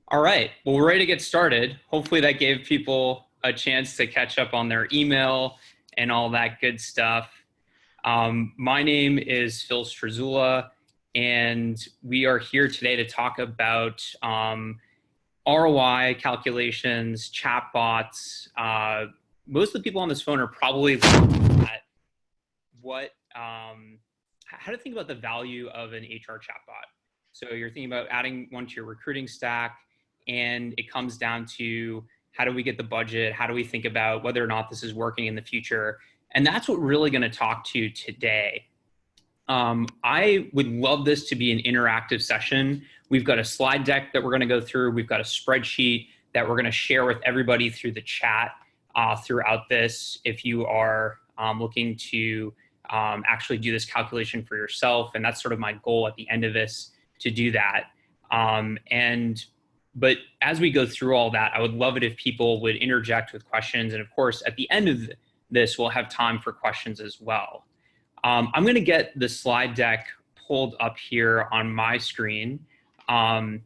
All right. Well, we're ready to get started. Hopefully that gave people a chance to catch up on their email and all that good stuff. My name is Phil Strazula, and we are here today to talk about ROI calculations, chatbots. Most of the people on this phone are probably looking at how to think about the value of an HR chatbot. So you're thinking about adding one to your recruiting stack, and it comes down to how do we get the budget? How do we think about whether or not this is working in the future? And that's what we're really going to talk to today. I would love this to be an interactive session. We've got a slide deck that we're going to go through. We've got a spreadsheet that we're going to share with everybody through the chat throughout this. If you are looking to actually do this calculation for yourself, and that's sort of my goal at the end of this, to do that. But as we go through all that, I would love it if people would interject with questions. And of course, at the end of this, we'll have time for questions as well. I'm going to get the slide deck pulled up here on my screen. And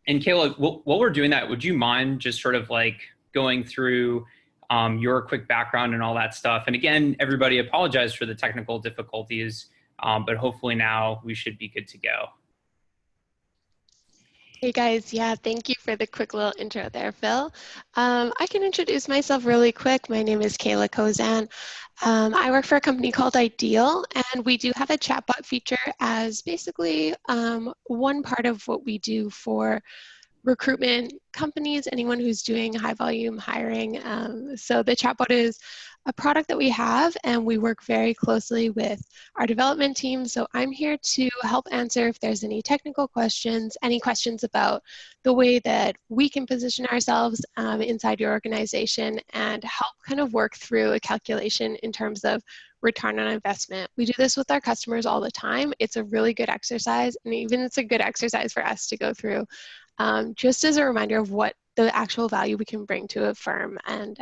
Kayla, while we're doing that, would you mind just sort of like going through your quick background and all that stuff? And again, everybody, apologize for the technical difficulties, but hopefully now we should be good to go. Hey guys, yeah, thank you for the quick little intro there, Phil. I can introduce myself really quick. My name is Kayla Kozan. I work for a company called Ideal, and we do have a chatbot feature as basically one part of what we do for recruitment companies, anyone who's doing high volume hiring. So the chatbot is a product that we have, and we work very closely with our development team. So I'm here to help answer if there's any technical questions, any questions about the way that we can position ourselves inside your organization, and help kind of work through a calculation in terms of return on investment. We do this with our customers all the time. It's a really good exercise, and even it's a good exercise for us to go through, just as a reminder of what the actual value we can bring to a firm, and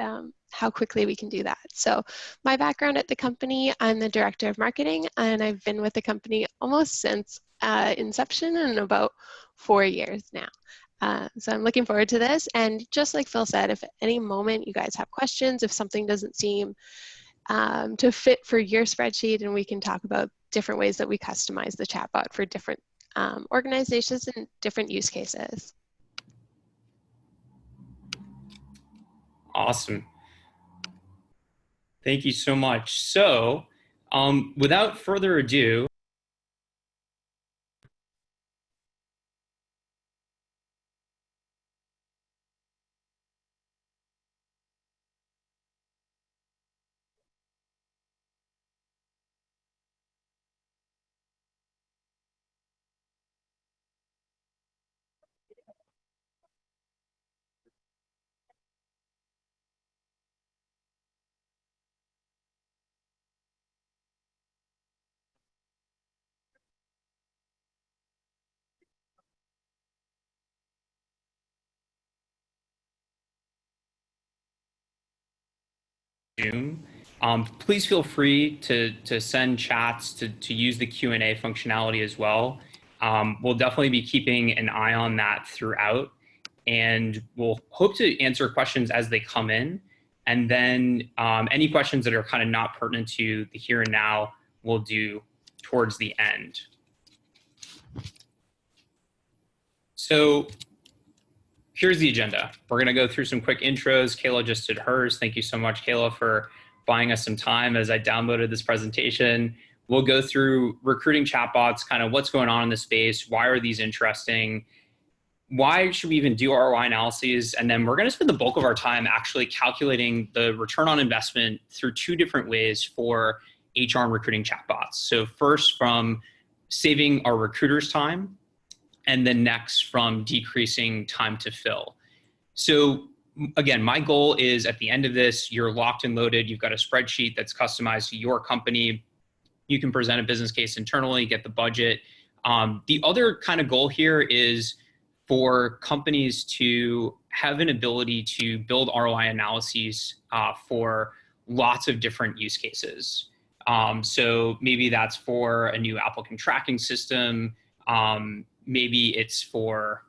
how quickly we can do that. So my background at the company, I'm the director of marketing, and I've been with the company almost since inception, in about 4 years now. So I'm looking forward to this. And just like Phil said, if at any moment you guys have questions, if something doesn't seem to fit for your spreadsheet, and we can talk about different ways that we customize the chatbot for different organizations and different use cases. Awesome. Thank you so much. So without further ado, Zoom. Please feel free to send chats, to use the Q&A functionality as well. We'll definitely be keeping an eye on that throughout, and we'll hope to answer questions as they come in. And then any questions that are kind of not pertinent to the here and now, we'll do towards the end. So here's the agenda. We're going to go through some quick intros. Kayla just did hers. Thank you so much, Kayla, for buying us some time as I downloaded this presentation. We'll go through recruiting chatbots, kind of what's going on in the space, why are these interesting, why should we even do ROI analyses, and then we're going to spend the bulk of our time actually calculating the return on investment through two different ways for HR and recruiting chatbots. So first, from saving our recruiters time, and then next from decreasing time to fill. So again, my goal is at the end of this, you're locked and loaded. You've got a spreadsheet that's customized to your company. You can present a business case internally, get the budget. The other kind of goal here is for companies to have an ability to build ROI analyses for lots of different use cases. So maybe that's for a new applicant tracking system. Maybe it's for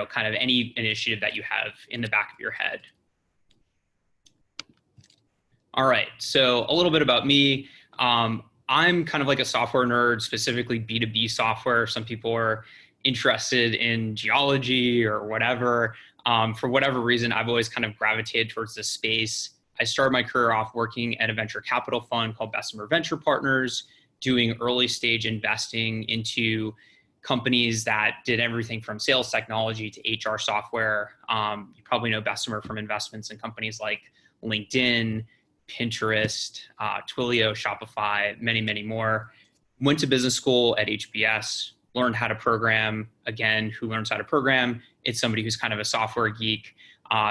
kind of any initiative that you have in the back of your head. All right, so a little bit about me. I'm kind of like a software nerd, specifically B2B software. Some people are interested in geology or whatever. For whatever reason, I've always kind of gravitated towards this space. I started my career off working at a venture capital fund called Bessemer Venture Partners, doing early stage investing into companies that did everything from sales technology to HR software. You probably know Bessemer from investments in companies like LinkedIn, Pinterest, Twilio, Shopify, many, many more. Went to business school at HBS, learned how to program. Again, who learns how to program? It's somebody who's kind of a software geek.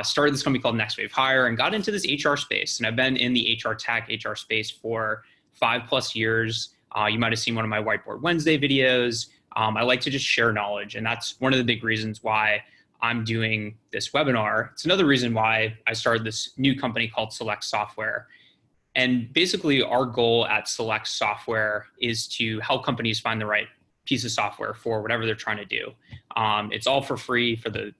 Started this company called Next Wave Hire and got into this HR space. And I've been in the HR tech, HR space for 5+ years. You might have seen one of my Whiteboard Wednesday videos. I like to just share knowledge. And that's one of the big reasons why I'm doing this webinar. It's another reason why I started this new company called Select Software. And basically our goal at Select Software is to help companies find the right piece of software for whatever they're trying to do. It's all for free for the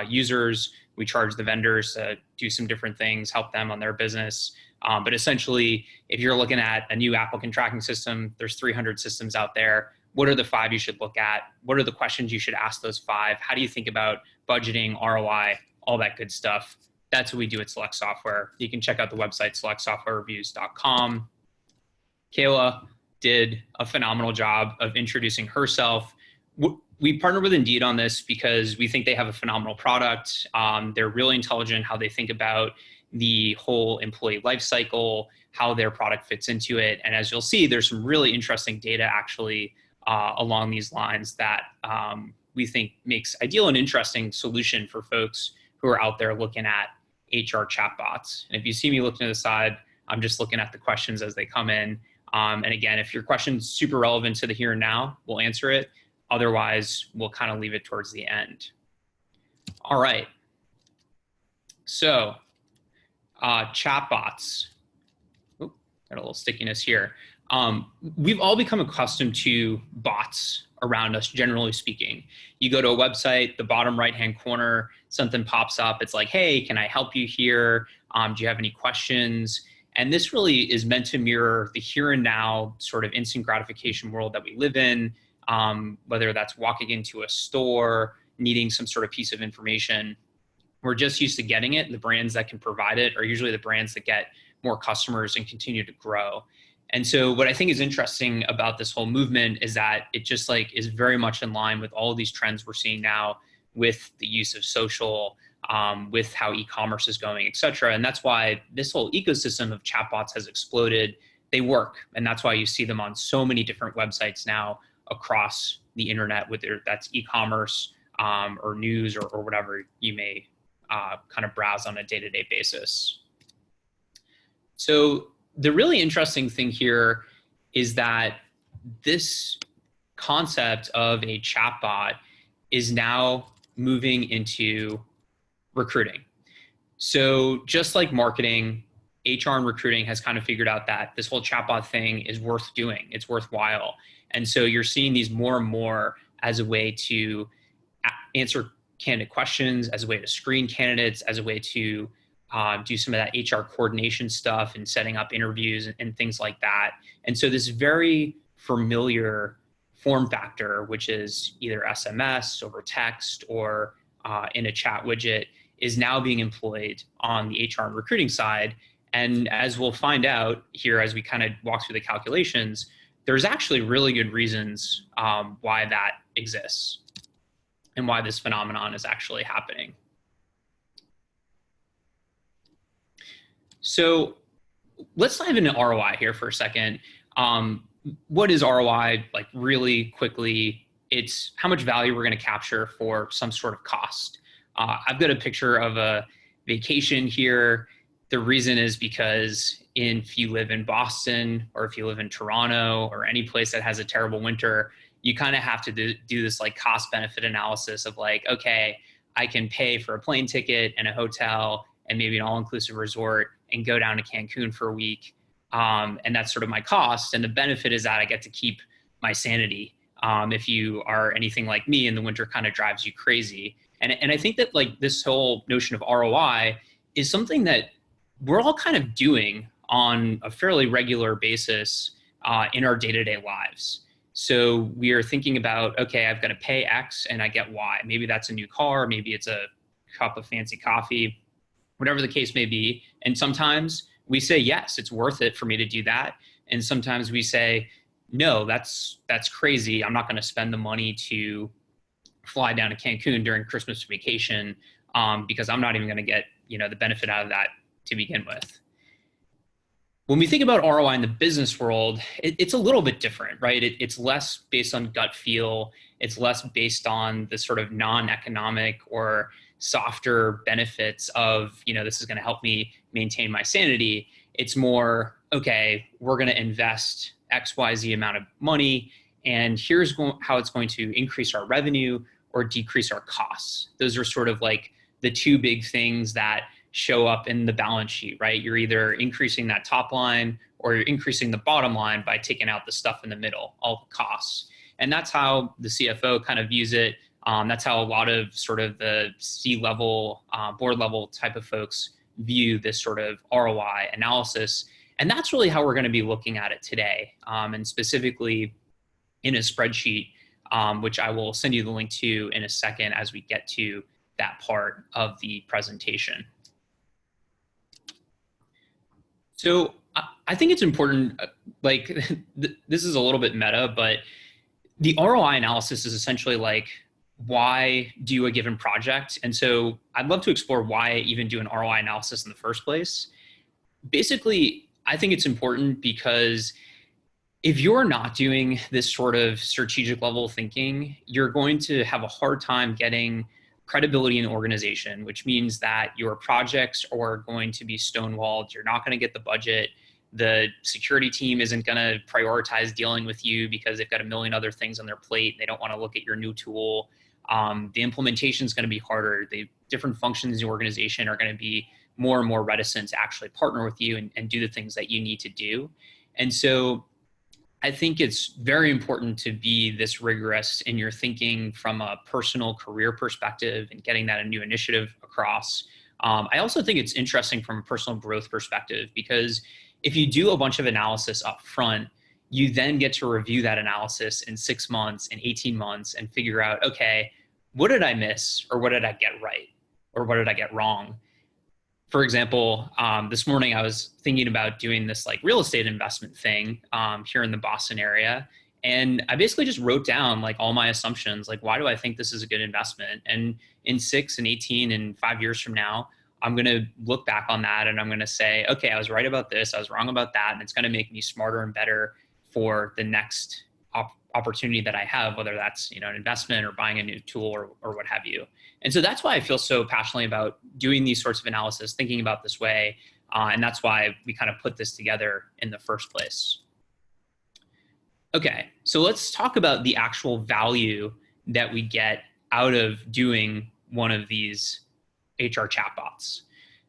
users. We charge the vendors to do some different things, help them on their business. But essentially, if you're looking at a new applicant tracking system, there's 300 systems out there. What are the 5 you should look at? What are the questions you should ask those 5? How do you think about budgeting, ROI, all that good stuff? That's what we do at Select Software. You can check out the website, selectsoftwarereviews.com. Kayla did a phenomenal job of introducing herself. We partnered with Indeed on this because we think they have a phenomenal product. They're really intelligent how they think about the whole employee life cycle, how their product fits into it. And as you'll see, there's some really interesting data actually along these lines that we think makes ideal and interesting solution for folks who are out there looking at HR chatbots. And if you see me looking to the side, I'm just looking at the questions as they come in. And again, if your question's super relevant to the here and now, we'll answer it. Otherwise, we'll kind of leave it towards the end. All right. So chatbots. Oop, got a little stickiness here. We've all become accustomed to bots around us, generally speaking. You go to a website, the bottom right-hand corner, something pops up. It's like, hey, can I help you here? Do you have any questions? And this really is meant to mirror the here and now sort of instant gratification world that we live in, whether that's walking into a store, needing some sort of piece of information. We're just used to getting it. The brands that can provide it are usually the brands that get more customers and continue to grow. And so what I think is interesting about this whole movement is that it just like is very much in line with all of these trends we're seeing now with the use of social, with how e-commerce is going, et cetera. And that's why this whole ecosystem of chatbots has exploded. They work. And that's why you see them on so many different websites now across the internet, whether that's e-commerce or news or whatever you may kind of browse on a day-to-day basis. So the really interesting thing here is that this concept of a chatbot is now moving into recruiting. So just like marketing, HR and recruiting has kind of figured out that this whole chatbot thing is worth doing. It's worthwhile. And so you're seeing these more and more as a way to answer candidate questions, as a way to screen candidates, as a way to do some of that HR coordination stuff and setting up interviews and things like that. And so this very familiar form factor, which is either SMS over text or in a chat widget, is now being employed on the HR and recruiting side. And as we'll find out here as we kind of walk through the calculations, there's actually really good reasons why that exists and why this phenomenon is actually happening. So let's dive into ROI here for a second. What is ROI? Like really quickly, it's how much value we're going to capture for some sort of cost. I've got a picture of a vacation here. The reason is because if you live in Boston or if you live in Toronto or any place that has a terrible winter, you kind of have to do this like cost benefit analysis of like, okay, I can pay for a plane ticket and a hotel and maybe an all-inclusive resort and go down to Cancun for a week. And that's sort of my cost. And the benefit is that I get to keep my sanity. If you are anything like me and the winter kind of drives you crazy. And I think that like this whole notion of ROI is something that we're all kind of doing on a fairly regular basis in our day-to-day lives. So we are thinking about, okay, I've got to pay X and I get Y. Maybe that's a new car, maybe it's a cup of fancy coffee, whatever the case may be. And sometimes we say, yes, it's worth it for me to do that. And sometimes we say, no, that's crazy. I'm not going to spend the money to fly down to Cancun during Christmas vacation because I'm not even going to get the benefit out of that to begin with. When we think about ROI in the business world, it's a little bit different, right? It's less based on gut feel. It's less based on the sort of non-economic or softer benefits of, this is going to help me maintain my sanity. It's more, okay, we're going to invest XYZ amount of money, and here's how it's going to increase our revenue or decrease our costs. Those are sort of like the two big things that show up in the balance sheet, right? You're either increasing that top line or you're increasing the bottom line by taking out the stuff in the middle, all the costs. And that's how the CFO kind of views it. That's how a lot of sort of the C-level, board level type of folks view this sort of ROI analysis. And that's really how we're going to be looking at it today. And specifically in a spreadsheet, which I will send you the link to in a second as we get to that part of the presentation. So I think it's important, like this is a little bit meta, but the ROI analysis is essentially like, why do a given project? And so I'd love to explore why even do an ROI analysis in the first place. Basically, I think it's important because if you're not doing this sort of strategic level thinking, you're going to have a hard time getting credibility in the organization, which means that your projects are going to be stonewalled. You're not going to get the budget. The security team isn't going to prioritize dealing with you because they've got a million other things on their plate. They don't want to look at your new tool. The implementation is going to be harder. The different functions in the organization are going to be more and more reticent to actually partner with you and do the things that you need to do. And so I think it's very important to be this rigorous in your thinking from a personal career perspective and getting that a new initiative across. I also think it's interesting from a personal growth perspective because if you do a bunch of analysis up front, you then get to review that analysis in 6 months, in 18 months, and figure out, okay, what did I miss or what did I get right or what did I get wrong? For example, this morning I was thinking about doing this like real estate investment thing here in the Boston area. And I basically just wrote down like all my assumptions, like why do I think this is a good investment? And in 6 and 18 and 5 years from now, I'm going to look back on that and I'm going to say, okay, I was right about this, I was wrong about that. And it's going to make me smarter and better for the next opportunity that I have, whether that's an investment or buying a new tool or what have you. And so that's why I feel so passionately about doing these sorts of analysis, thinking about this way. And that's why we kind of put this together in the first place. Okay, so let's talk about the actual value that we get out of doing one of these HR chatbots.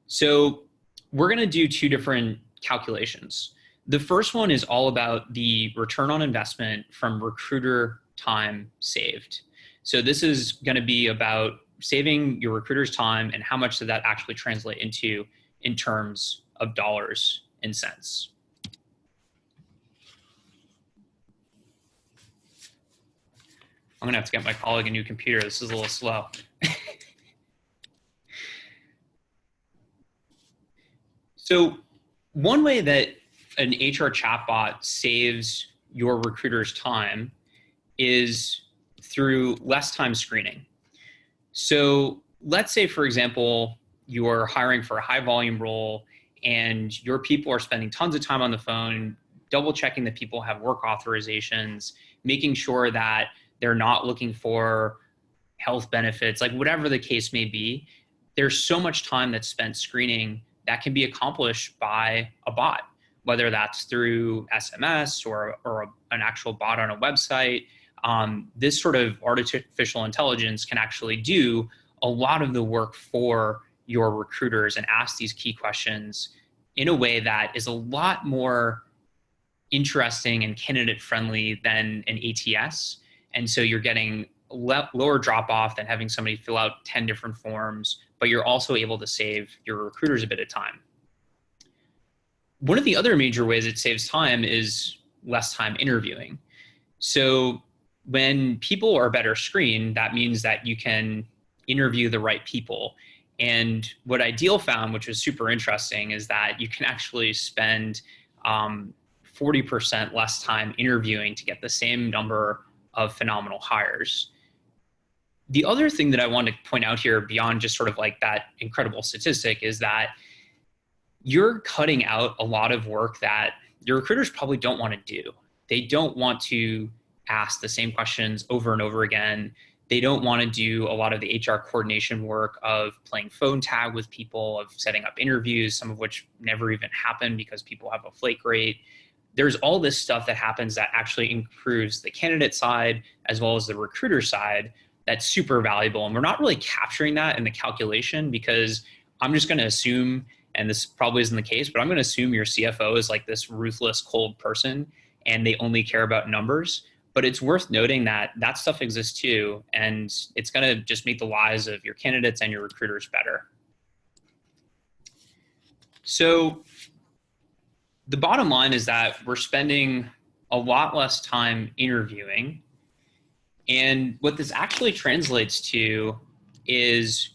So we're going to do two different calculations. The first one is all about the return on investment from recruiter time saved. So this is going to be about saving your recruiter's time and how much does that actually translate into in terms of dollars and cents. I'm going to have to get my colleague a new computer. This is a little slow. So one way that an HR chatbot saves your recruiter's time is through less time screening. So let's say, for example, you're hiring for a high volume role and your people are spending tons of time on the phone, double checking that people have work authorizations, making sure that they're not looking for health benefits, like whatever the case may be. There's so much time that's spent screening that can be accomplished by a bot, whether that's through SMS or an actual bot on a website. This sort of artificial intelligence can actually do a lot of the work for your recruiters and ask these key questions in a way that is a lot more interesting and candidate friendly than an ATS. And so you're getting lower drop off than having somebody fill out 10 different forms, but you're also able to save your recruiters a bit of time. One of the other major ways it saves time is less time interviewing. So when people are better screened, that means that you can interview the right people. And what Ideal found, which was super interesting, is that you can actually spend 40% less time interviewing to get the same number of phenomenal hires. The other thing that I want to point out here, beyond just sort of like that incredible statistic, is that you're cutting out a lot of work that your recruiters probably don't want to do. They don't want to ask the same questions over and over again. They don't want to do a lot of the HR coordination work of playing phone tag with people, of setting up interviews, some of which never even happen because people have a flake rate. There's all this stuff that happens that actually improves the candidate side as well as the recruiter side. That's super valuable. And we're not really capturing that in the calculation, because I'm just going to assume, and this probably isn't the case, but I'm going to assume your CFO is like this ruthless, cold person and they only care about numbers. But it's worth noting that that stuff exists too, and it's going to just make the lives of your candidates and your recruiters better. So the bottom line is that we're spending a lot less time interviewing. And what this actually translates to is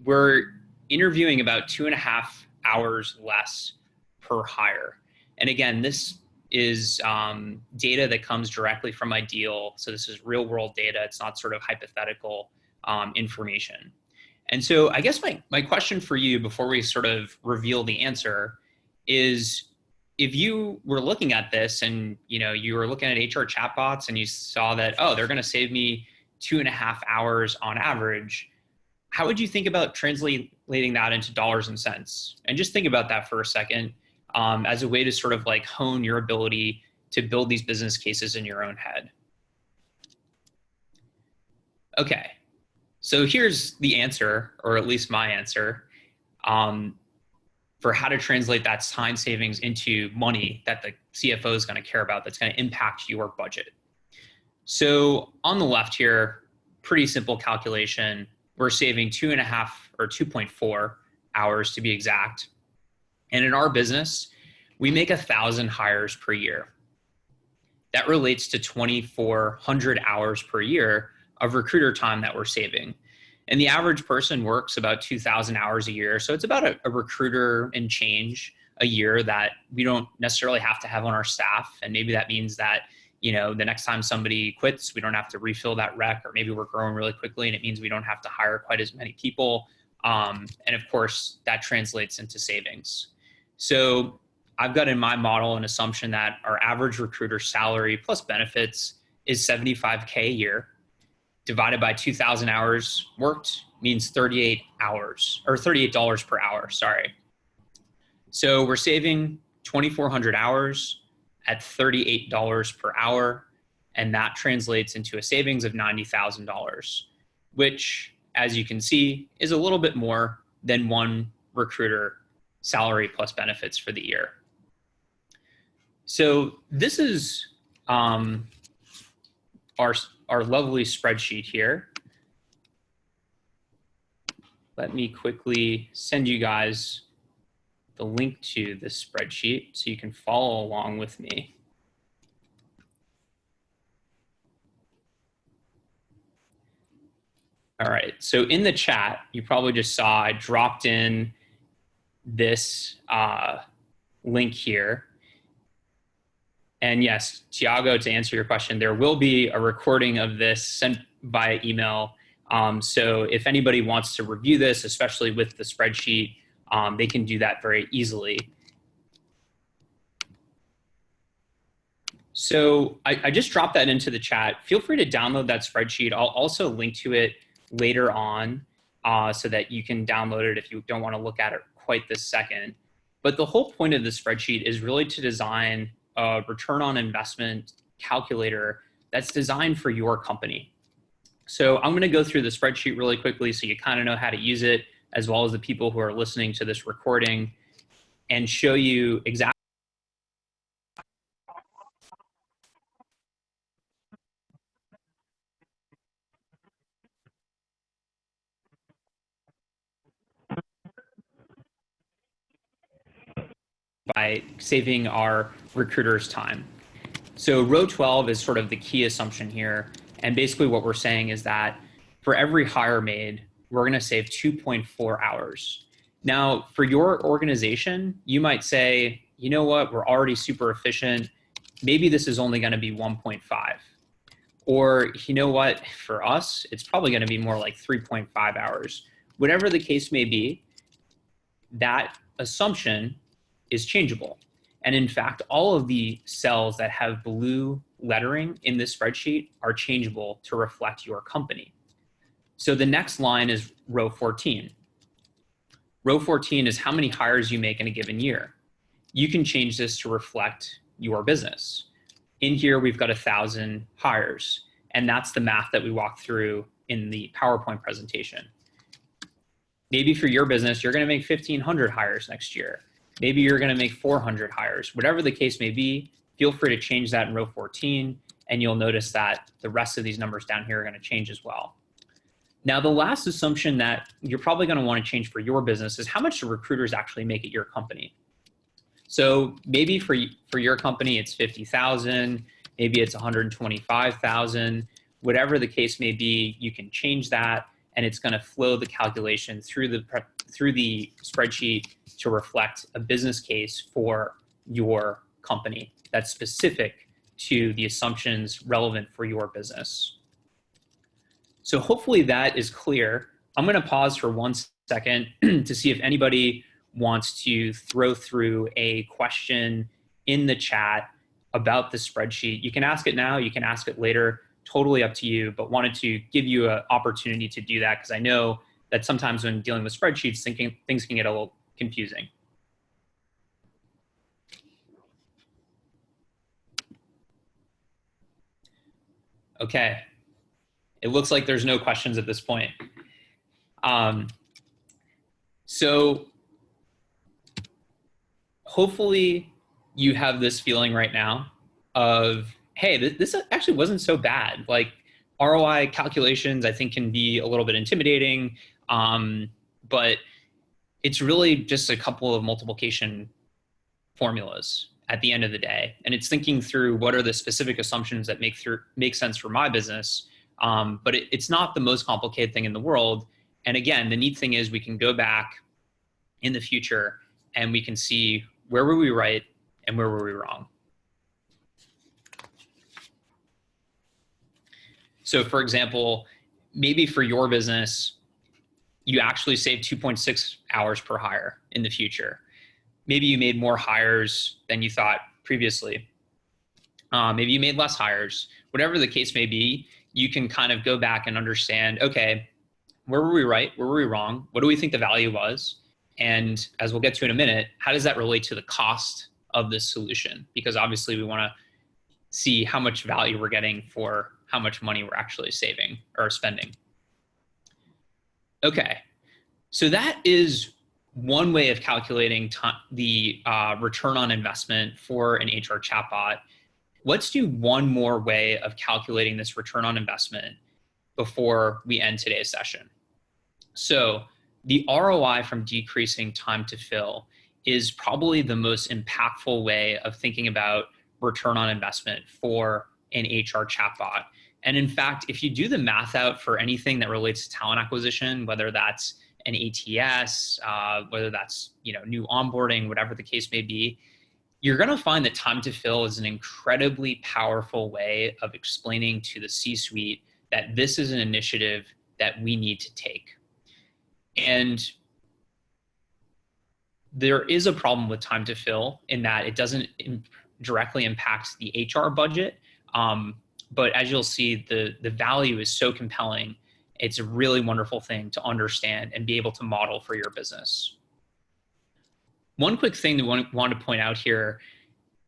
we're interviewing about 2.5 hours less per hire. And again, this is data that comes directly from Ideal. So this is real world data. It's not sort of hypothetical information. And so I guess my question for you before we sort of reveal the answer is, if you were looking at this and you were looking at HR chatbots and you saw that, oh, they're going to save me 2.5 hours on average, how would you think about translating that into dollars and cents? And just think about that for a second as a way to sort of like hone your ability to build these business cases in your own head. Okay, so here's the answer, or at least my answer, for how to translate that time savings into money that the CFO is going to care about, that's going to impact your budget. So on the left here, pretty simple calculation. We're saving 2.5 or 2.4 hours to be exact. And in our business, we make 1,000 hires per year. That relates to 2,400 hours per year of recruiter time that we're saving. And the average person works about 2,000 hours a year. So it's about a recruiter and change a year that we don't necessarily have to have on our staff. And maybe that means that, the next time somebody quits, we don't have to refill that rec, or maybe we're growing really quickly and it means we don't have to hire quite as many people. And of course, that translates into savings. So I've got in my model an assumption that our average recruiter salary plus benefits is $75K a year. Divided by 2,000 hours worked means 38 hours, or $38 per hour, sorry. So we're saving 2,400 hours at $38 per hour, and that translates into a savings of $90,000, which, as you can see, is a little bit more than one recruiter salary plus benefits for the year. So this is our lovely spreadsheet here. Let me quickly send you guys the link to this spreadsheet so you can follow along with me. All right, so in the chat, you probably just saw I dropped in this link here. And yes, Tiago, to answer your question, there will be a recording of this sent via email. So if anybody wants to review this, especially with the spreadsheet, they can do that very easily. So I just dropped that into the chat. Feel free to download that spreadsheet. I'll also link to it later on so that you can download it if you don't want to look at it quite this second. But the whole point of the spreadsheet is really to design a return on investment calculator that's designed for your company. So I'm going to go through the spreadsheet really quickly so you kind of know how to use it, as well as the people who are listening to this recording, and show you exactly by saving our recruiters time. So row 12 is sort of the key assumption here. And basically what we're saying is that for every hire made, we're going to save 2.4 hours. Now, for your organization, you might say, you know what, we're already super efficient. Maybe this is only going to be 1.5. Or, you know what, for us, it's probably going to be more like 3.5 hours. Whatever the case may be, that assumption is changeable. And in fact, all of the cells that have blue lettering in this spreadsheet are changeable to reflect your company. So the next line is row 14. Row 14 is how many hires you make in a given year. You can change this to reflect your business. In here, we've got 1,000 hires, and that's the math that we walked through in the PowerPoint presentation. Maybe for your business, you're going to make 1,500 hires next year. Maybe you're going to make 400 hires. Whatever the case may be, feel free to change that in row 14, and you'll notice that the rest of these numbers down here are going to change as well. Now, the last assumption that you're probably going to want to change for your business is how much do recruiters actually make at your company? So maybe for your company, it's 50,000, maybe it's 125,000, whatever the case may be, you can change that, and it's going to flow the calculation through the spreadsheet to reflect a business case for your company that's specific to the assumptions relevant for your business. So hopefully that is clear. I'm going to pause for 1 second to see if anybody wants to throw through a question in the chat about the spreadsheet. You can ask it now, you can ask it later, totally up to you, but wanted to give you an opportunity to do that because I know that sometimes when dealing with spreadsheets, things can get a little confusing. Okay, it looks like there's no questions at this point. So hopefully you have this feeling right now of, hey, this actually wasn't so bad. Like ROI calculations, I think can be a little bit intimidating, but it's really just a couple of multiplication formulas at the end of the day. And it's thinking through what are the specific assumptions that make sense for my business. But it's not the most complicated thing in the world. And again, the neat thing is we can go back in the future and we can see where were we right and where were we wrong. So for example, maybe for your business, you actually save 2.6 hours per hire in the future. Maybe you made more hires than you thought previously. Maybe you made less hires. Whatever the case may be, you can kind of go back and understand, okay, where were we right? Where were we wrong? What do we think the value was? And as we'll get to in a minute, how does that relate to the cost of this solution? Because obviously we want to see how much value we're getting for how much money we're actually saving or spending. Okay, so that is one way of calculating the return on investment for an HR chatbot. Let's do one more way of calculating this return on investment before we end today's session. So the ROI from decreasing time to fill is probably the most impactful way of thinking about return on investment for an HR chatbot. And in fact, if you do the math out for anything that relates to talent acquisition, whether that's an ATS, whether that's new onboarding, whatever the case may be, you're going to find that time to fill is an incredibly powerful way of explaining to the C-suite that this is an initiative that we need to take. And there is a problem with time to fill in that it doesn't directly impact the HR budget. But as you'll see, the value is so compelling. It's a really wonderful thing to understand and be able to model for your business. One quick thing that I want to point out here,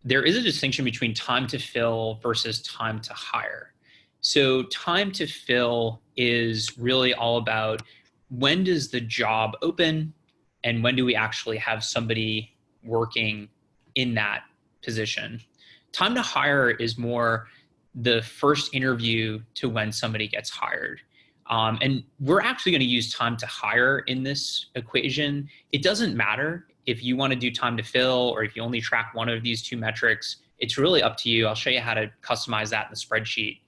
there is a distinction between time to fill versus time to hire. So time to fill is really all about when does the job open and when do we actually have somebody working in that position. Time to hire is more the first interview to when somebody gets hired. And we're actually going to use time to hire in this equation. It doesn't matter if you want to do time to fill or if you only track one of these two metrics. It's really up to you. I'll show you how to customize that in the spreadsheet.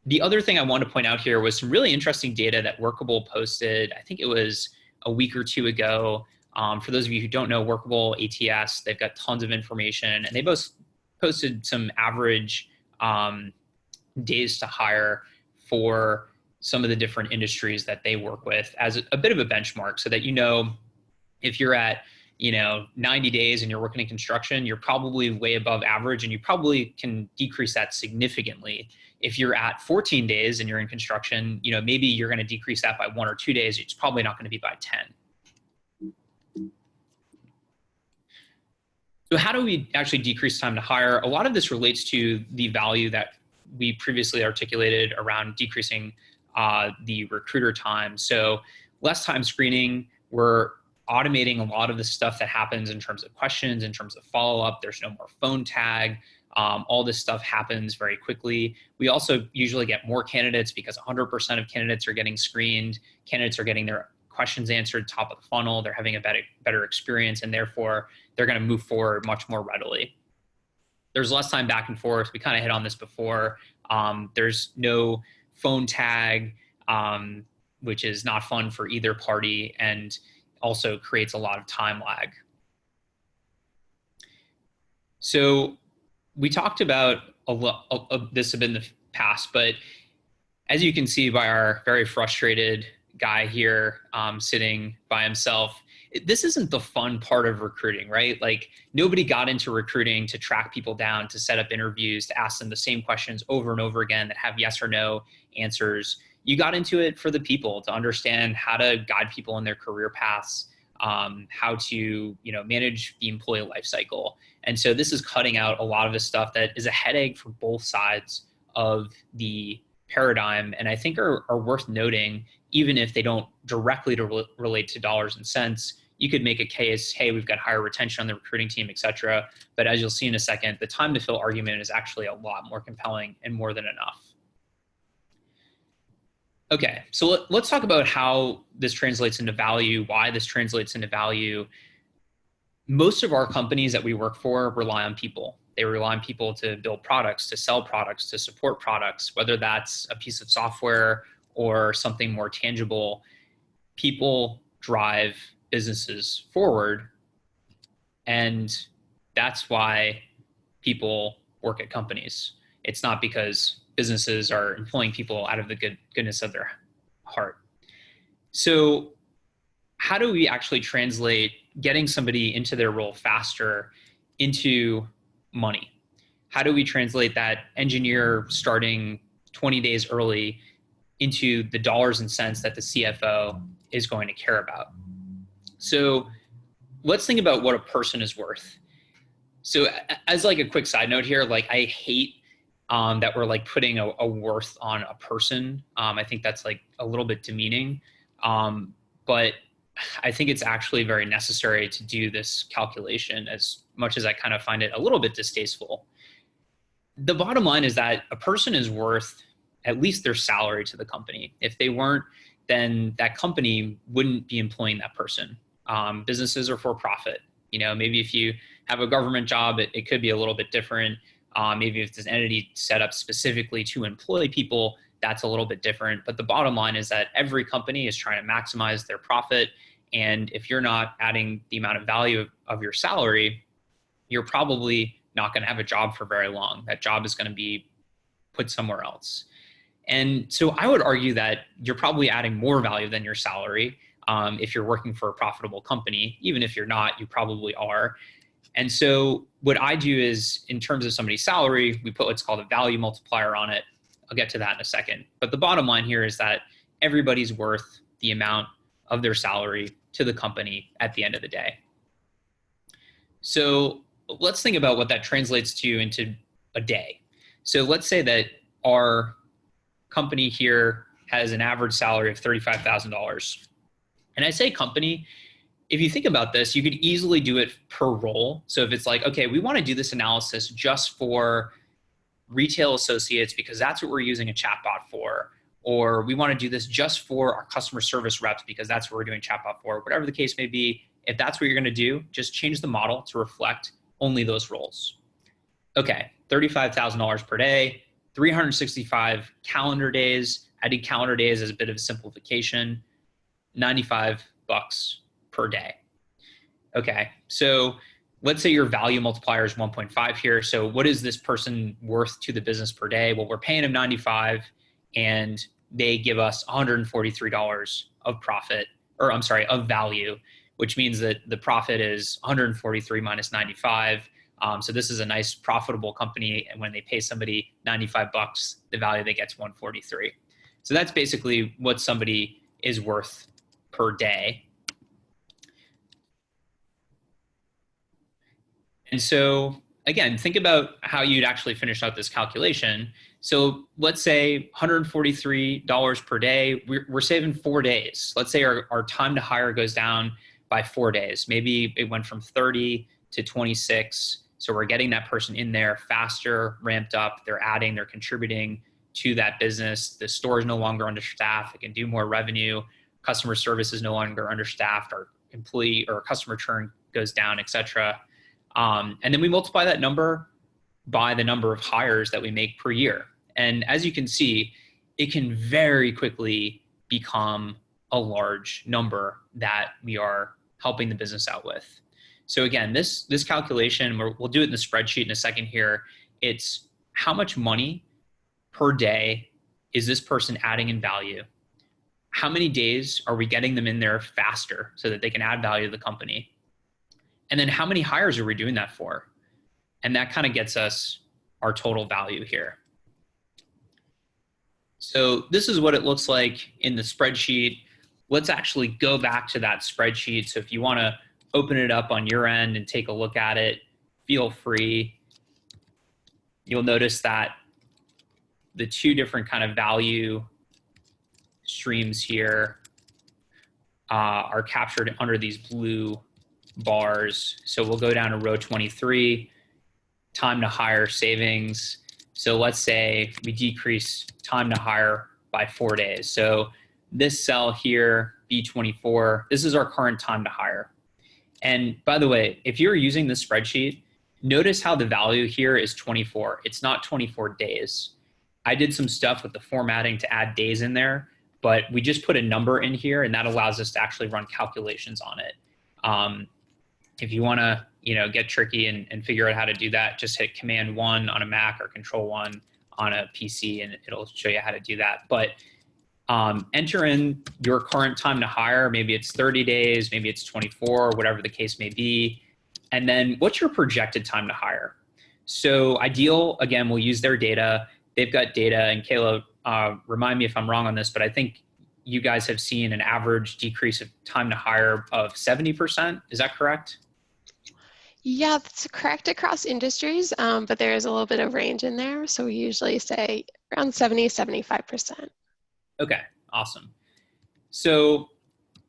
The other thing I want to point out here was some really interesting data that Workable posted. I think it was a week or two ago. For those of you who don't know Workable ATS, they've got tons of information, and they both posted some average days to hire for some of the different industries that they work with as a bit of a benchmark, so that if you're at 90 days and you're working in construction, you're probably way above average, and you probably can decrease that significantly. If you're at 14 days and you're in construction, maybe you're going to decrease that by 1 or 2 days. It's probably not going to be by 10. So how do we actually decrease time to hire? A lot of this relates to the value that we previously articulated around decreasing the recruiter time. So less time screening, we're automating a lot of the stuff that happens in terms of questions, in terms of follow-up. There's no more phone tag. All this stuff happens very quickly. We also usually get more candidates because 100% of candidates are getting screened. Candidates are getting their questions answered top of the funnel. They're having a better experience, and therefore they're going to move forward much more readily. There's less time back and forth. We kind of hit on this before. There's no phone tag, which is not fun for either party and also creates a lot of time lag. So we talked about a lot of this in the past, but as you can see by our very frustrated guy here sitting by himself, this isn't the fun part of recruiting, right? Like, nobody got into recruiting to track people down, to set up interviews, to ask them the same questions over and over again that have yes or no answers. You got into it for the people, to understand how to guide people in their career paths, how to manage the employee life cycle. And so this is cutting out a lot of the stuff that is a headache for both sides of the paradigm, and I think are worth noting, even if they don't directly relate to dollars and cents. You could make a case, hey, we've got higher retention on the recruiting team, et cetera. But as you'll see in a second, the time to fill argument is actually a lot more compelling and more than enough. Okay, so let's talk about how this translates into value, why this translates into value. Most of our companies that we work for rely on people. They rely on people to build products, to sell products, to support products, whether that's a piece of software or something more tangible. People drive businesses forward, and that's why people work at companies. It's not because businesses are employing people out of the goodness of their heart. So how do we actually translate getting somebody into their role faster into money? How do we translate that engineer starting 20 days early into the dollars and cents that the CFO is going to care about? So let's think about what a person is worth. So as like a quick side note here, like, I hate that we're like putting a worth on a person. I think that's like a little bit demeaning, but I think it's actually very necessary to do this calculation, as much as I kind of find it a little bit distasteful. The bottom line is that a person is worth at least their salary to the company. If they weren't, then that company wouldn't be employing that person. Businesses are for profit. Maybe if you have a government job, it could be a little bit different. Maybe if there's an entity set up specifically to employ people, that's a little bit different. But the bottom line is that every company is trying to maximize their profit. And if you're not adding the amount of value of your salary, you're probably not going to have a job for very long. That job is going to be put somewhere else. And so I would argue that you're probably adding more value than your salary if you're working for a profitable company. Even if you're not, you probably are. And so what I do is, in terms of somebody's salary, we put what's called a value multiplier on it. I'll get to that in a second. But the bottom line here is that everybody's worth the amount of their salary to the company at the end of the day. So let's think about what that translates to into a day. So let's say that our company here has an average salary of $35,000. And I say company, if you think about this, you could easily do it per role. So if it's like, okay, we want to do this analysis just for retail associates because that's what we're using a chatbot for, or we want to do this just for our customer service reps because that's what we're doing chatbot for. Whatever the case may be, if that's what you're going to do, just change the model to reflect only those roles. Okay, $35,000 per day, 365 calendar days. I did calendar days as a bit of a simplification, 95 bucks per day. Okay, so let's say your value multiplier is 1.5 here. So what is this person worth to the business per day? Well, we're paying them 95 and they give us $143 of profit, or I'm sorry, of value, which means that the profit is 143 minus 95. So this is a nice profitable company. And when they pay somebody 95 bucks, the value they get is 143. So that's basically what somebody is worth per day. And so again, think about how you'd actually finish out this calculation. So let's say $143 per day, we're saving 4 days. Let's say our time to hire goes down by 4 days. Maybe it went from 30 to 26. So we're getting that person in there faster, ramped up, they're adding, they're contributing to that business. The store is no longer understaffed, it can do more revenue. Customer service is no longer understaffed, our employee or customer churn goes down, et cetera. And then we multiply that number by the number of hires that we make per year. And as you can see, it can very quickly become a large number that we are helping the business out with. So again, this calculation, we'll do it in the spreadsheet in a second here. It's how much money per day is this person adding in value? How many days are we getting them in there faster so that they can add value to the company? And then how many hires are we doing that for? And that kind of gets us our total value here. So this is what it looks like in the spreadsheet. Let's actually go back to that spreadsheet. So if you want to open it up on your end and take a look at it, feel free. You'll notice that the two different kind of value streams here are captured under these blue bars. So we'll go down to row 23, time to hire savings. So let's say we decrease time to hire by 4 days. So this cell here, B24, this is our current time to hire. And by the way, if you're using this spreadsheet, notice how the value here is 24. It's not 24 days. I did some stuff with the formatting to add days in there, but we just put a number in here and that allows us to actually run calculations on it. If you want to, get tricky and figure out how to do that, just hit Command 1 on a Mac or Control 1 on a PC, and it'll show you how to do that. But enter in your current time to hire. Maybe it's 30 days, maybe it's 24, whatever the case may be. And then what's your projected time to hire? So Ideal, again, will use their data. They've got data, and Kayla, remind me if I'm wrong on this, but I think you guys have seen an average decrease of time to hire of 70%. Is that correct? Yeah, that's correct across industries, but there is a little bit of range in there. So we usually say around 70, 75%. Okay, awesome. So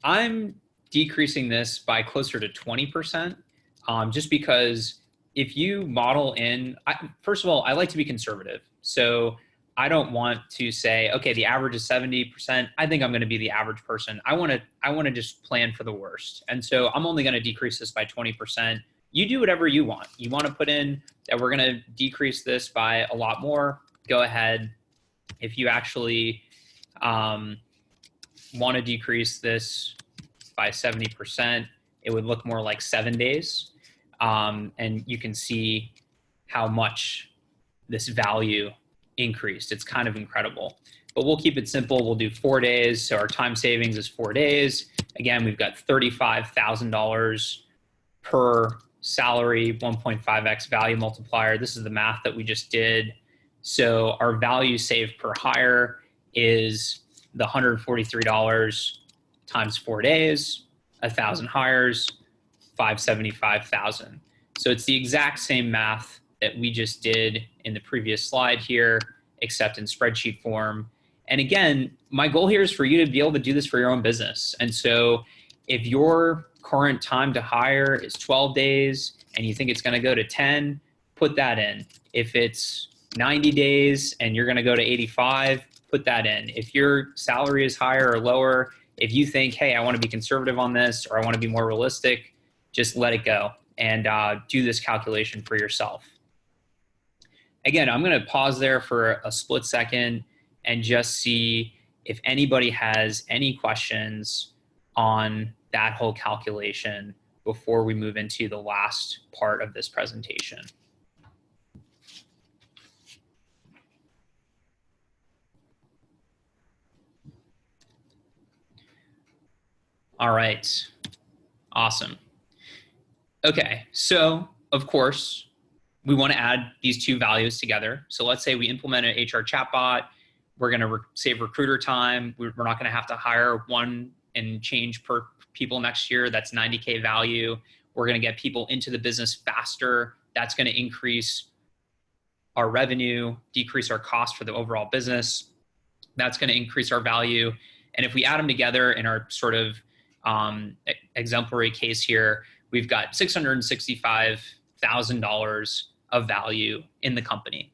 I'm decreasing this by closer to 20%, just because if you model in, first of all, I like to be conservative. So I don't want to say, okay, the average is 70%. I think I'm going to be the average person. I want to just plan for the worst. And so I'm only going to decrease this by 20%. You do whatever you want. You want to put in that we're going to decrease this by a lot more, go ahead. If you actually want to decrease this by 70%, it would look more like 7 days. And you can see how much this value increased. It's kind of incredible. But we'll keep it simple. We'll do 4 days. So our time savings is 4 days. Again, we've got $35,000 per salary, 1.5x value multiplier. This is the math that we just did. So our value saved per hire is the $143 times 4 days, 1,000 hires, 575,000. So it's the exact same math that we just did in the previous slide here, except in spreadsheet form. And again, my goal here is for you to be able to do this for your own business. And so if your current time to hire is 12 days and you think it's going to go to 10, put that in. If it's 90 days and you're going to go to 85, put that in. If your salary is higher or lower, if you think, hey, I want to be conservative on this, or I want to be more realistic, just let it go and do this calculation for yourself. Again, I'm going to pause there for a split second and just see if anybody has any questions on that whole calculation before we move into the last part of this presentation. All right, awesome. Okay, so of course, we want to add these two values together. So let's say we implement an HR chatbot. We're going to save recruiter time. We're not going to have to hire one and change per people next year. That's 90K value. We're going to get people into the business faster. That's going to increase our revenue, decrease our cost for the overall business. That's going to increase our value. And if we add them together in our sort of exemplary case here, we've got $665,000 of value in the company.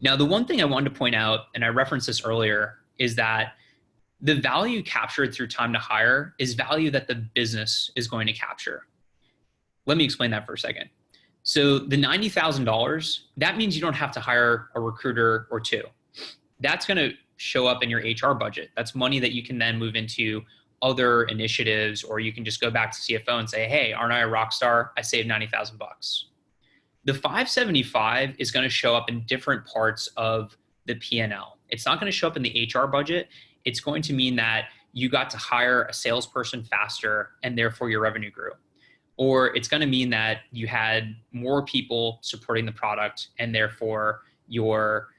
Now, the one thing I wanted to point out, and I referenced this earlier, is that the value captured through time to hire is value that the business is going to capture. Let me explain that for a second. So the $90,000, that means you don't have to hire a recruiter or two. That's going to show up in your HR budget. That's money that you can then move into other initiatives, or you can just go back to CFO and say, hey, aren't I a rock star? I saved 90,000 bucks. The 575 is going to show up in different parts of the P&L. It's not going to show up in the HR budget. It's going to mean that you got to hire a salesperson faster and therefore your revenue grew. Or it's going to mean that you had more people supporting the product and therefore your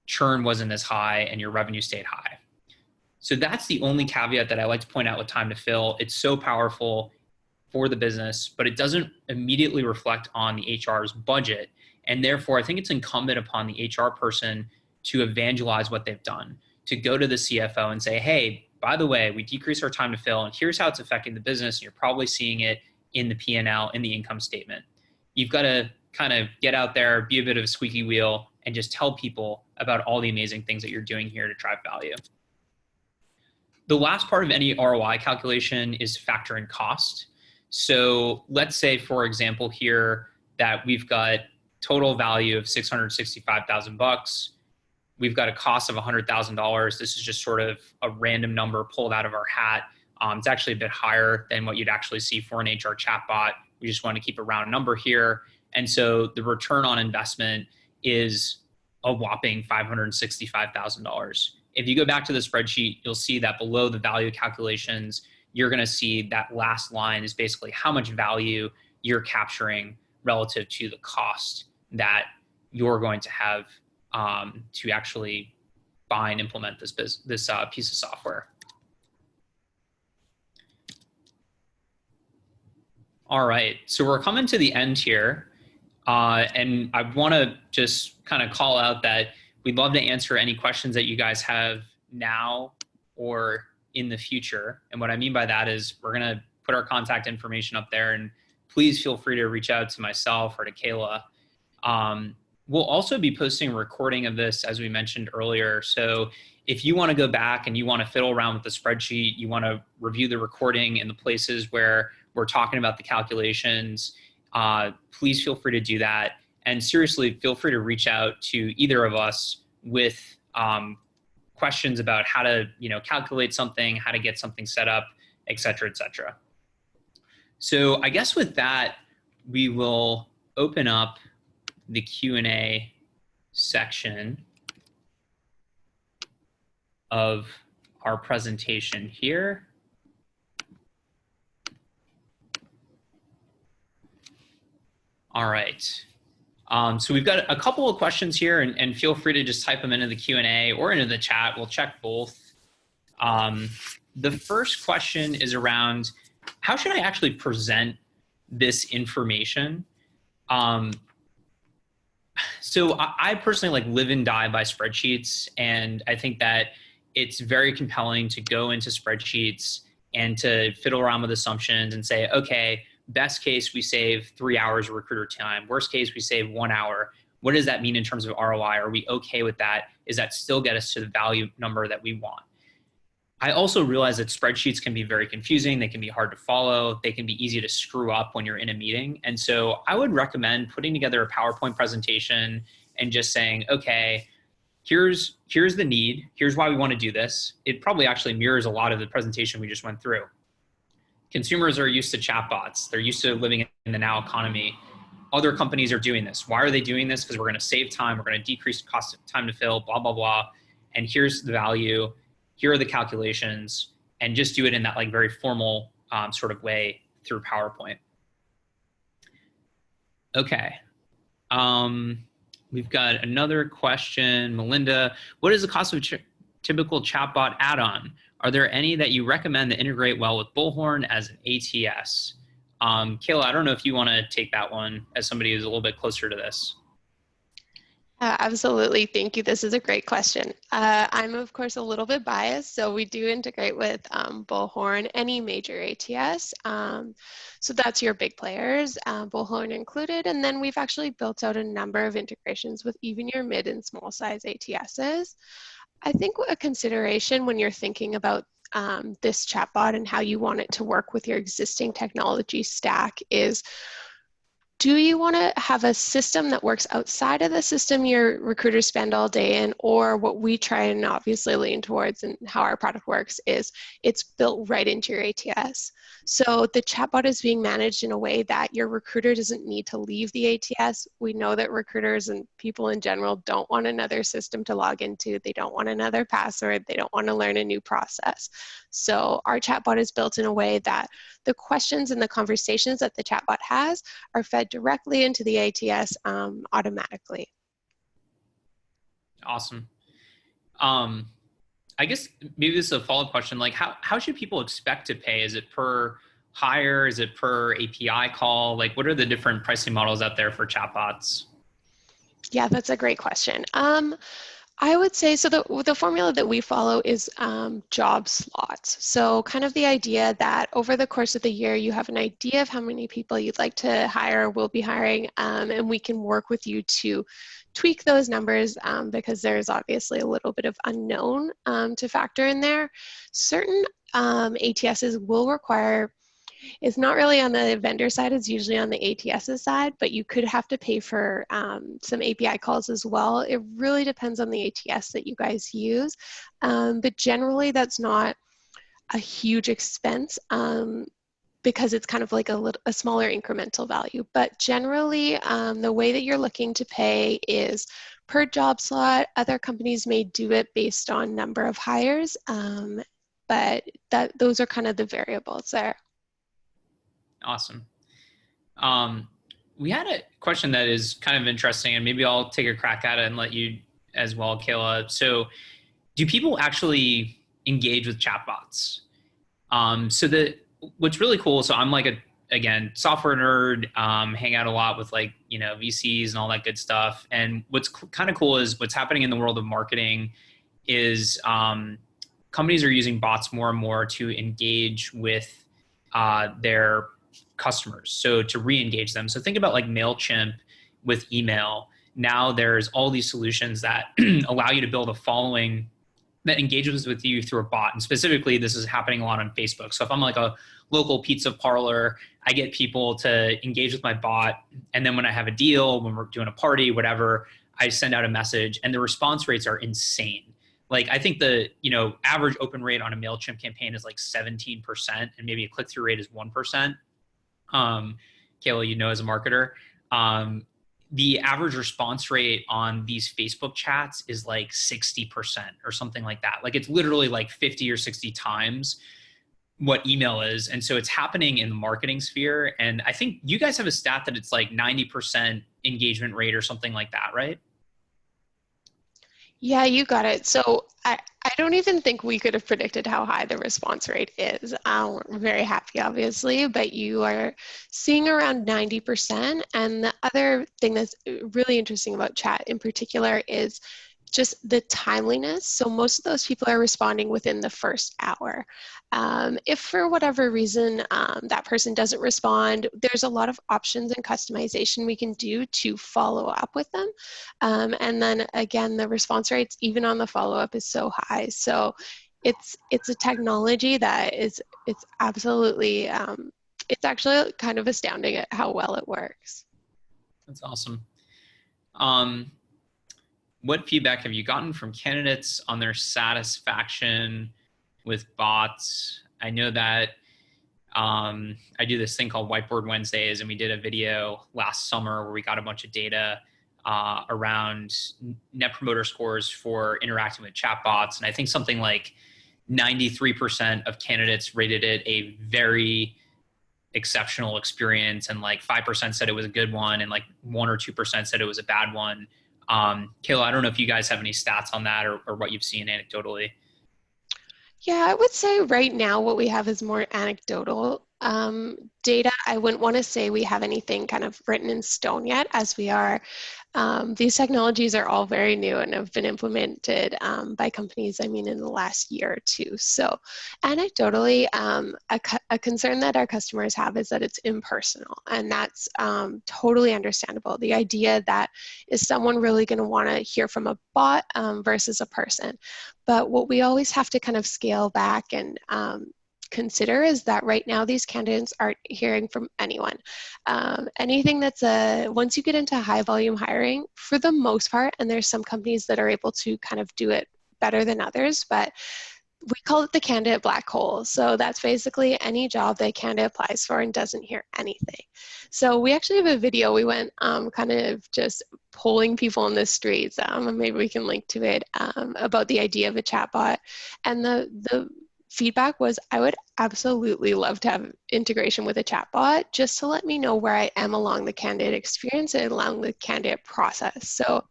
churn wasn't as high and your revenue stayed high. So that's the only caveat that I like to point out with time to fill. It's so powerful for the business, but it doesn't immediately reflect on the HR's budget. And therefore, I think it's incumbent upon the HR person to evangelize what they've done, to go to the CFO and say, hey, by the way, we decreased our time to fill, and here's how it's affecting the business. And you're probably seeing it in the P&L, in the income statement. You've got to kind of get out there, be a bit of a squeaky wheel, and just tell people about all the amazing things that you're doing here to drive value. The last part of any ROI calculation is factor in cost. So let's say, for example, here that we've got total value of 665,000 bucks. We've got a cost of $100,000. This is just sort of a random number pulled out of our hat. It's actually a bit higher than what you'd actually see for an HR chatbot. We just want to keep a round number here. And so the return on investment is a whopping $565,000. If you go back to the spreadsheet, you'll see that below the value calculations, you're going to see that last line is basically how much value you're capturing relative to the cost that you're going to have to actually buy and implement this piece of software. All right, so we're coming to the end here. And I want to just kind of call out that we'd love to answer any questions that you guys have now or in the future. And what I mean by that is we're going to put our contact information up there, and please feel free to reach out to myself or to Kayla. We'll also be posting a recording of this, as we mentioned earlier. So if you want to go back and you want to fiddle around with the spreadsheet, you want to review the recording in the places where we're talking about the calculations, please feel free to do that. And seriously, feel free to reach out to either of us with questions about how to, calculate something, how to get something set up, et cetera, et cetera. So I guess with that, we will open up the Q&A section of our presentation here. All right. So we've got a couple of questions here, and feel free to just type them into the Q&A or into the chat. We'll check both. The first question is around how should I actually present this information? So I personally live and die by spreadsheets, and I think that it's very compelling to go into spreadsheets and to fiddle around with assumptions and say, okay, best case, we save 3 hours of recruiter time. Worst case, we save 1 hour. What does that mean in terms of ROI? Are we okay with that? Is that still get us to the value number that we want? I also realize that spreadsheets can be very confusing. They can be hard to follow. They can be easy to screw up when you're in a meeting. And so I would recommend putting together a PowerPoint presentation and just saying, okay, here's the need. Here's why we want to do this. It probably actually mirrors a lot of the presentation we just went through. Consumers are used to chatbots. They're used to living in the now economy. Other companies are doing this. Why are they doing this? Because we're going to save time. We're going to decrease the cost of time to fill, blah, blah, blah. And here's the value. Here are the calculations, and just do it in that like very formal sort of way through PowerPoint. Okay. We've got another question. Melinda, what is the cost of a typical chatbot add-on? Are there any that you recommend that integrate well with Bullhorn as an ATS? Kayla, I don't know if you want to take that one as somebody who's a little bit closer to this. Absolutely. Thank you. This is a great question. I'm, of course, a little bit biased, so we do integrate with Bullhorn, any major ATS. So that's your big players, Bullhorn included. And then we've actually built out a number of integrations with even your mid and small size ATSs. I think a consideration when you're thinking about this chatbot and how you want it to work with your existing technology stack is, do you want to have a system that works outside of the system your recruiters spend all day in, or what we try and obviously lean towards and how our product works is it's built right into your ATS. So the chatbot is being managed in a way that your recruiter doesn't need to leave the ATS. We know that recruiters and people in general don't want another system to log into. They don't want another password. They don't want to learn a new process. So our chatbot is built in a way that the questions and the conversations that the chatbot has are fed directly into the ATS automatically. Awesome. I guess maybe this is a follow-up question. Like, how should people expect to pay? Is it per hire? Is it per API call? Like, what are the different pricing models out there for chatbots? Yeah, that's a great question. I would say, so the formula that we follow is job slots. So kind of the idea that over the course of the year, you have an idea of how many people you'd like to hire, will be hiring, and we can work with you to tweak those numbers because there's obviously a little bit of unknown to factor in there. Certain ATSs will require, it's not really on the vendor side, it's usually on the ATS's side, but you could have to pay for some API calls as well. It really depends on the ATS that you guys use, but generally that's not a huge expense because it's kind of like a smaller incremental value. But generally, the way that you're looking to pay is per job slot. Other companies may do it based on number of hires, but those are kind of the variables there. Awesome. We had a question that is kind of interesting, and maybe I'll take a crack at it and let you as well, Kayla. So do people actually engage with chatbots? What's really cool, so I'm like again, software nerd, hang out a lot with like, VCs and all that good stuff. And what's kind of cool is what's happening in the world of marketing is companies are using bots more and more to engage with their customers. So to re-engage them. So think about like MailChimp with email. Now there's all these solutions that allow you to build a following that engages with you through a bot. And specifically, this is happening a lot on Facebook. So if I'm like a local pizza parlor, I get people to engage with my bot. And then when I have a deal, when we're doing a party, whatever, I send out a message and the response rates are insane. Like I think the average open rate on a MailChimp campaign is like 17% and maybe a click-through rate is 1%. Kayla, as a marketer, the average response rate on these Facebook chats is like 60% or something like that. Like it's literally like 50 or 60 times what email is. And so it's happening in the marketing sphere. And I think you guys have a stat that it's like 90% engagement rate or something like that, right? Yeah, you got it. So I don't even think we could have predicted how high the response rate is. We're very happy, obviously, but you are seeing around 90%. And the other thing that's really interesting about chat in particular is just the timeliness. So most of those people are responding within the first hour. If for whatever reason that person doesn't respond, there's a lot of options and customization we can do to follow up with them. And then again, the response rates, even on the follow-up, is so high. So it's a technology that it's absolutely, it's actually kind of astounding at how well it works. That's awesome. What feedback have you gotten from candidates on their satisfaction with bots? I know that I do this thing called Whiteboard Wednesdays, and we did a video last summer where we got a bunch of data around net promoter scores for interacting with chatbots. And I think something like 93% of candidates rated it a very exceptional experience, and like 5% said it was a good one, and like 1 or 2% said it was a bad one. Kayla, I don't know if you guys have any stats on that or what you've seen anecdotally. Yeah, I would say right now what we have is more anecdotal data. I wouldn't want to say we have anything kind of written in stone yet, as we are. These technologies are all very new and have been implemented by companies, I mean, in the last year or two. So anecdotally, a concern that our customers have is that it's impersonal, and that's totally understandable. The idea that is someone really going to want to hear from a bot versus a person. But what we always have to kind of scale back and consider is that right now these candidates aren't hearing from anyone. Anything that's once you get into high volume hiring, for the most part, and there's some companies that are able to kind of do it better than others, but we call it the candidate black hole. So that's basically any job that a candidate applies for and doesn't hear anything. So we actually have a video. We went kind of just polling people in the streets, and maybe we can link to it, about the idea of a chatbot. And the feedback was, I would absolutely love to have integration with a chatbot just to let me know where I am along the candidate experience and along the candidate process. So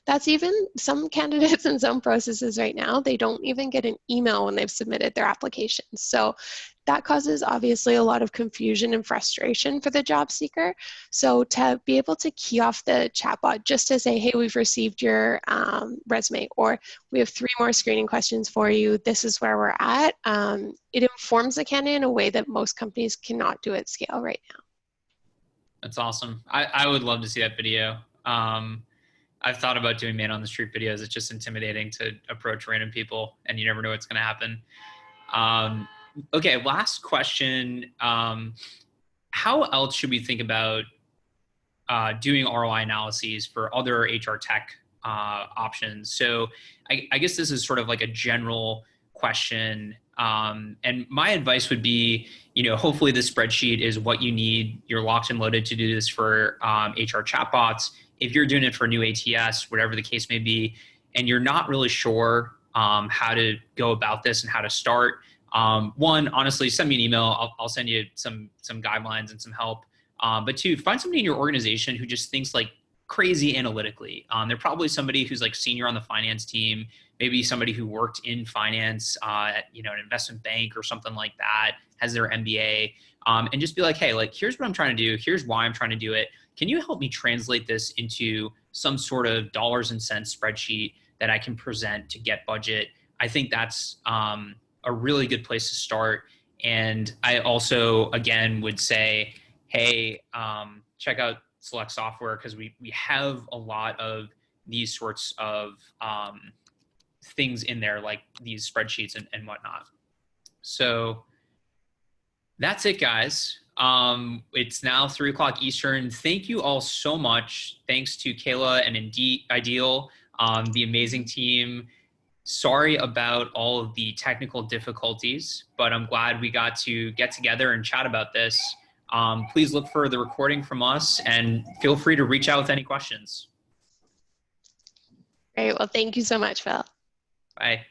that's even some candidates in some processes right now, they don't even get an email when they've submitted their applications. So that causes obviously a lot of confusion and frustration for the job seeker. So to be able to key off the chatbot just to say, hey, we've received your resume, or we have 3 more screening questions for you, this is where we're at, it informs the candidate in a way that most companies cannot do at scale right now. That's awesome. I would love to see that video. I've thought about doing man on the street videos. It's just intimidating to approach random people, and you never know what's going to happen. Okay, last question. How else should we think about doing ROI analyses for other HR tech options? So I guess this is sort of like a general question. And my advice would be, hopefully the spreadsheet is what you need. You're locked and loaded to do this for HR chatbots. If you're doing it for new ATS, whatever the case may be, and you're not really sure how to go about this and how to start, one, honestly, send me an email. I'll send you some guidelines and some help. But 2, find somebody in your organization who just thinks like crazy analytically. They're probably somebody who's like senior on the finance team, maybe somebody who worked in finance at an investment bank or something like that, has their MBA, and just be like, hey, like here's what I'm trying to do. Here's why I'm trying to do it. Can you help me translate this into some sort of dollars and cents spreadsheet that I can present to get budget? I think that's a really good place to start. And I also, again, would say, hey, check out Select Software, because we have a lot of these sorts of things in there, like these spreadsheets and whatnot. So that's it, guys. It's now 3:00 Eastern. Thank you all so much. Thanks to Kayla and Ideal, the amazing team. Sorry about all of the technical difficulties, but I'm glad we got to get together and chat about this. Please look for the recording from us, and feel free to reach out with any questions. Great. Well, thank you so much, Phil. Bye.